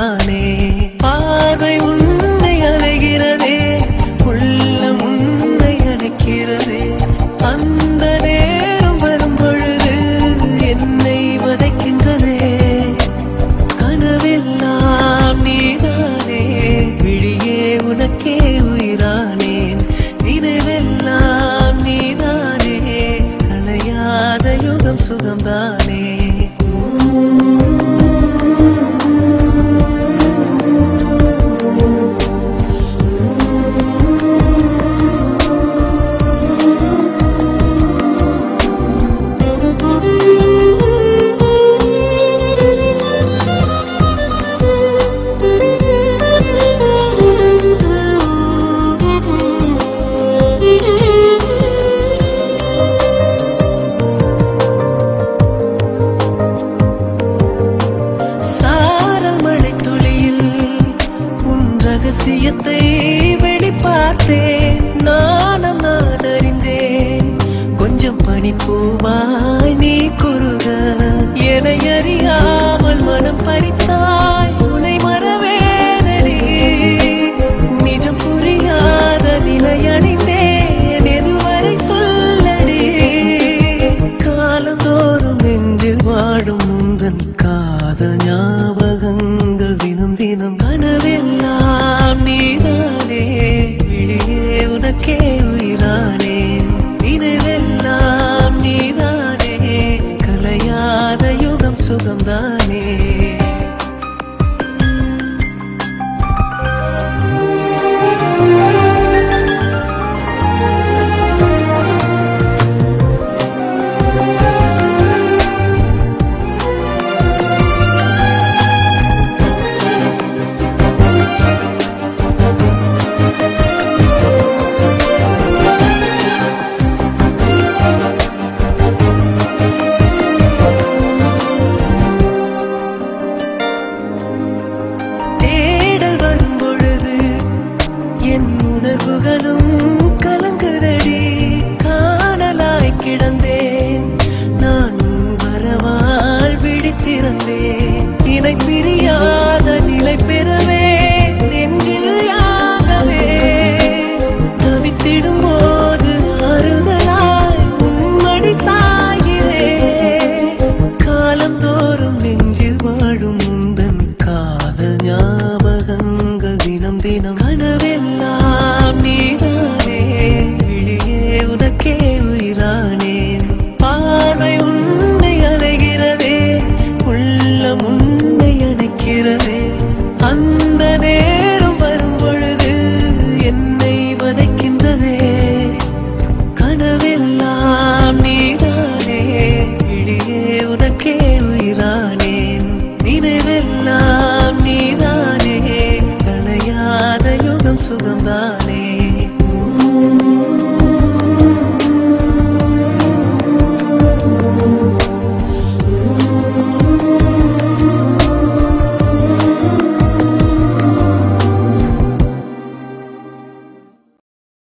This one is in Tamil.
சுகம்தானே. பார்வை உன்னை அலைகிறதே, உள்ளம் உன்னை அணைக்கிறதே. அந்த நேரம் வரும் பொழுது என்னை வதைக்கின்றதே. கனவெல்லாம் நீதானே, விழியே உனக்கே உயிரானேன். நினைவெல்லாம் நீதானே, களையாத யுகம் சுகம்தானே. ரகசியத்தை வெளிப்பார்த்தேன், நானும் நான் அறிந்தேன். கொஞ்சம் பனிப்பூவாய் நீ குறுக, என்னை அறியாமல் மனம் பறித்தாய். உன்னை மறவேனடி, நிஜம் புரியாத நிலையடைந்தேன். எதுவரை சொல்லடி, காலந்தோறும் நெஞ்சில் வாடும் முந்தன் காதல் ஞாபகங்கள் தினம் தினம். கனவெல்லாம் நீதானே, விழியே உனக்கே உயிரானேன். நினைவெல்லாம் நீதானே, கலையாத யுகம் சுகம்தானே. உணர்வுகளும் கலங்குதடி, காணலாய் கிடந்தேன் நான். வரவால் விழித்திருந்தேன், இணை பிரியாத நிலை பெறவே நெஞ்சில் யாகவே. தவித்திடும் போது ஆறுதலாய் உன்மடி சாயிலே. காலம் தோறும் நெஞ்சில் வாழும் முந்தன் காதல் ஞாபகங்கள் தினம் தினம். கனவெல்லாம் நீதானே, விழியே உனக்கே உயிரானேன். பார்வை உன்னை அலைகிறதே, உள்ளம் உன்னை அணைக்கிறதே. அந்த